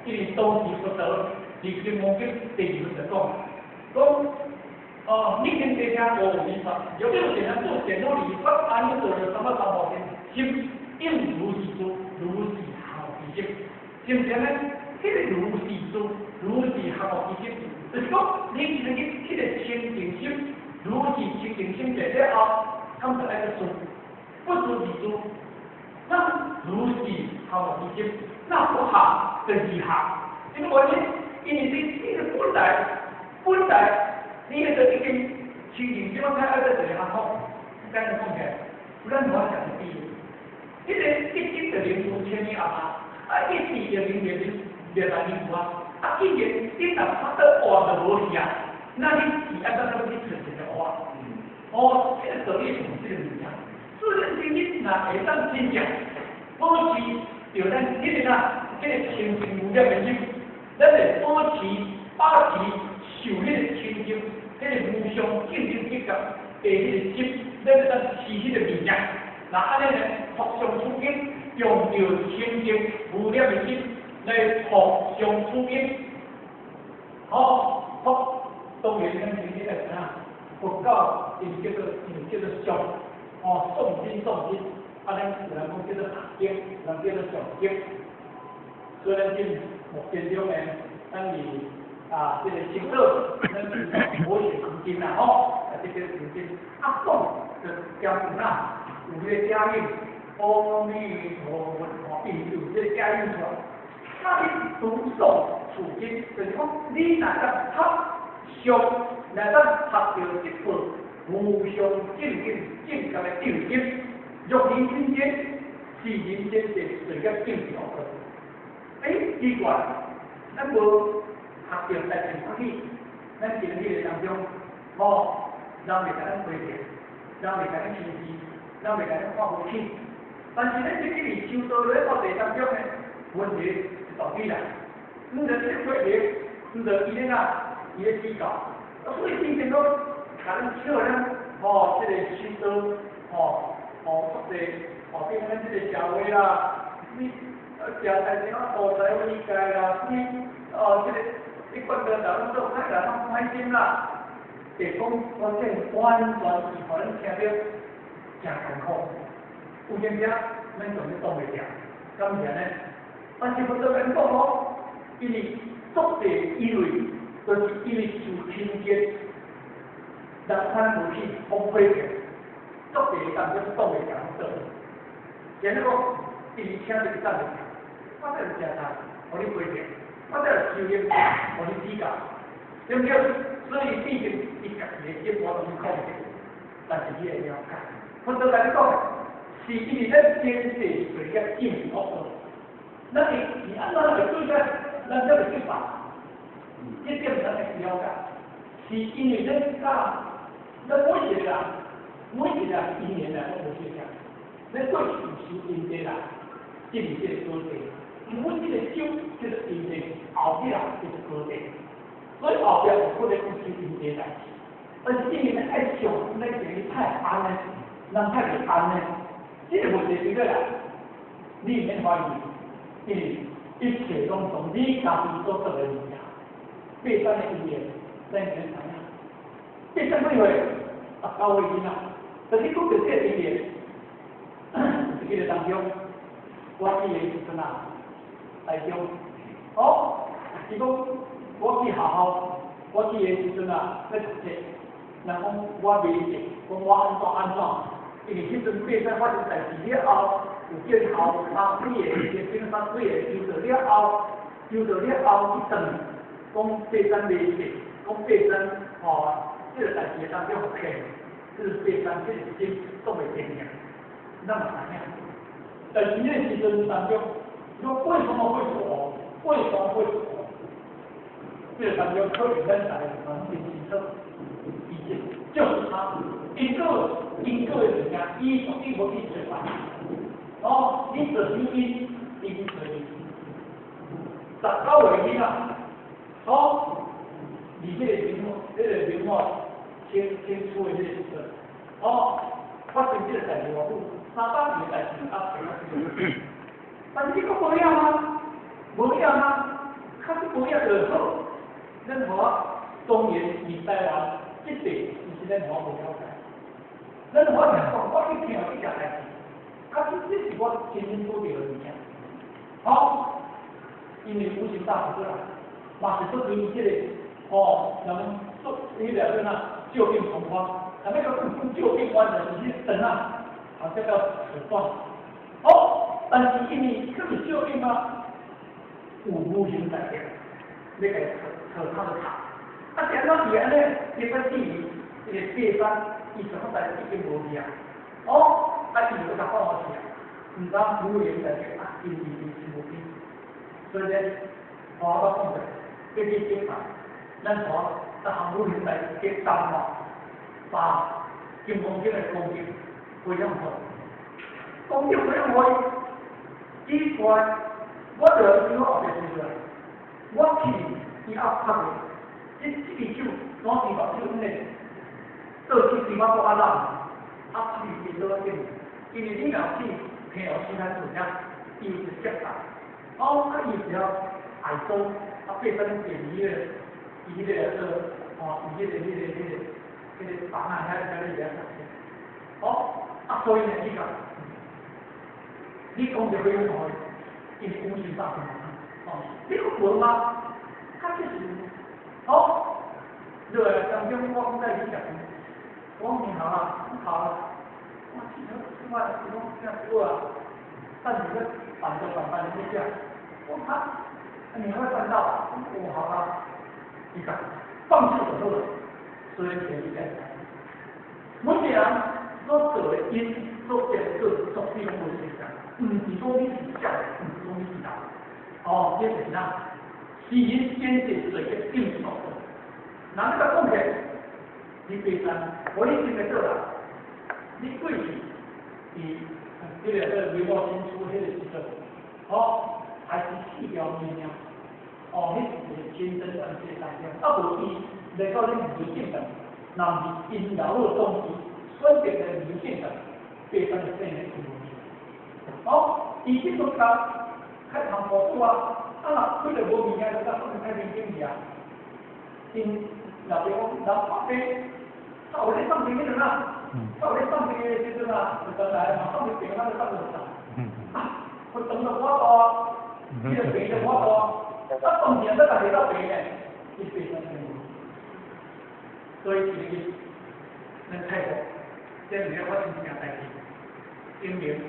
因为当时不得，离经魔经第二就讲，你跟这家无违法，有没有简单做简单理法，安尼做就什么三毛钱，心应如是做，如是好其心，是不是呢？这个如是做，如是好其心，就是讲你自己这个清净心，如是清净心在了后，他们来个做，不做是做，那如是好其心，那不好就是好，因为我呢，因为这个本来。你那个已经清净，基本上二十几年后，刚才讲的，不然我讲的第一，这个一经的零五千年啊，一时的零年来零五啊，今年你哪怕的话都无去啊，那你是按照那个去存钱的话，这个手艺是这个物件，自然经济那会当真正，保持就咱这个这个清净无量的心，咱得保持受迄个清净。迄个无上清净之觉，第迄个心，咱咱是迄个物件。那安尼呢，互相处境，用着清净无量的心来互相处境。当然咱今天来讲，佛教因叫做上，诵经，咱有人讲叫做大经，人叫做上经。所以咱今目前中呢，咱是。这个清热，咱是活血强筋啦，这个强筋。讲就加上有这个加运，阿弥陀佛，有这个加运出来。那你读诵处经，就是讲你若个上，若个读到一本无上正确的正经，若人人间是人间的最个正确的。奇怪，咱无。学着在前发起，咱经历的当中，人袂甲咱规定，人袂甲咱牵制，人袂甲咱看不起。但是咱这个修道在过程当中呢，问题是道理啦。你着这规律，你着伊咧伊咧指教，所以变成讲，甲咱笑咱，这个修道，说者，变咱这个社会啦，你社会怎啊菩萨理解啦，你这个。你觉得咱做太人拢开心啦，是讲我这完全是互咱听着真艰苦，有阵时咱就挡袂住，敢是安尼？但是佛陀跟讲因为作者因为就是因为受亲近，人看无起风飞着，作者当中挡袂住做。然后因为听着是当袂住，我这是真难，互你飞着。我在修炼，我是指教，对不对？所以毕竟你家己的生活拢是控制，但是你会了解。我都甲你讲，是因为咱前世做个因恶果，咱是按怎来对待，咱才会去办。这点咱会了解，是因为咱每一个人因缘来都无相同，咱过去修因的啦，这是这个果地。因为这个修就是因缘，后边就是果地，所以后边有可能有修因缘代志。但是因为咱爱想，咱等于太安呢，咱太袂安呢，这个问题对个啦，你免怀疑，因为一切拢从你家己所做的物件，背山的因缘，咱能怎样？背山几岁？9岁囡仔，但是讲到这个因缘，这个当中，我记得时阵啊。台中，伊讲我去学校，我去的时阵啊，咧读册，人讲我袂记，讲我安怎，因为迄阵发生发生代志了后，有叫校长几个，学生几个收到了后，一顿，讲发生袂记，讲发生这个代志当中有骗，就是发生这个事情都袂定嘅，那么怎样？在今年时阵当中。说为什么会火？为什么会火？这当中科学人才环境提升，理解就是他一个人家一模一致法。你者因者因。19岁囡仔，你这个题目，先出的这个时阵，发生这个代志，我3-8年代志，但是你讲无影吗？无影吗？落好，咱华当然是台湾这地，是咱华无了解。咱华听讲，我去听这件代志，啊，这是我亲身所见的物件。好，因为无形大学过来，嘛是做对这个人做迄个叫哪旧病重发，那个旧病完了是去等啊，这叫手段。好，但是因为这是旧病吗？有无形在的，那个可靠的卡。啊，点到底安尼，你个地理，这个地方，伊什么代志已经无去啊？啊，伊有甲放我去啊，唔知无形在的啊，因是无变。所以咧，我讲过，这些经法，咱说在行无形在嘅淡薄，把金光经的攻击非常好，攻击非常好。以外，我就要后边说出来，我去伊压拍的，这支手攞住把手呢，做起是我做阿人，拍是做紧，因为你若去平常时间做啥，伊是接受。伊只要爱做，变成便宜的，伊迄个伊迄个房啊，遐个遐个所以呢，你讲就非常好，因为公司大嘛，你个文吗？它确实对，当中我在讲，我你好了，我其实另外其中这样做啊，但你这反的这样。你会看到，好了，你看，放弃所做的，所以前一点，每个人所做的因，所做的做利用的现象，是说你是假的，不是说你是假的。这是啥？是因先是水的定所做，那这个贡献，你非常，我一直在做啦，你过去，这个刘茂新出现的时候，还是细条面面，迄是天生按这三项，无伊来到你迷信的，那是因劳的东西，选择的迷信的，变成了这样的东西。以前都讲开行步数啊，开了无物件就讲不能开明经济啊，因老别讲老旁边，有咧上边迄阵啊，有咧上边的时阵啊，就等来嘛，上边边那个上边啥，我等了我这个病的我当年都大家都病的，你非常清楚。所以其实，咱泰国，这里面我真正代志，因为。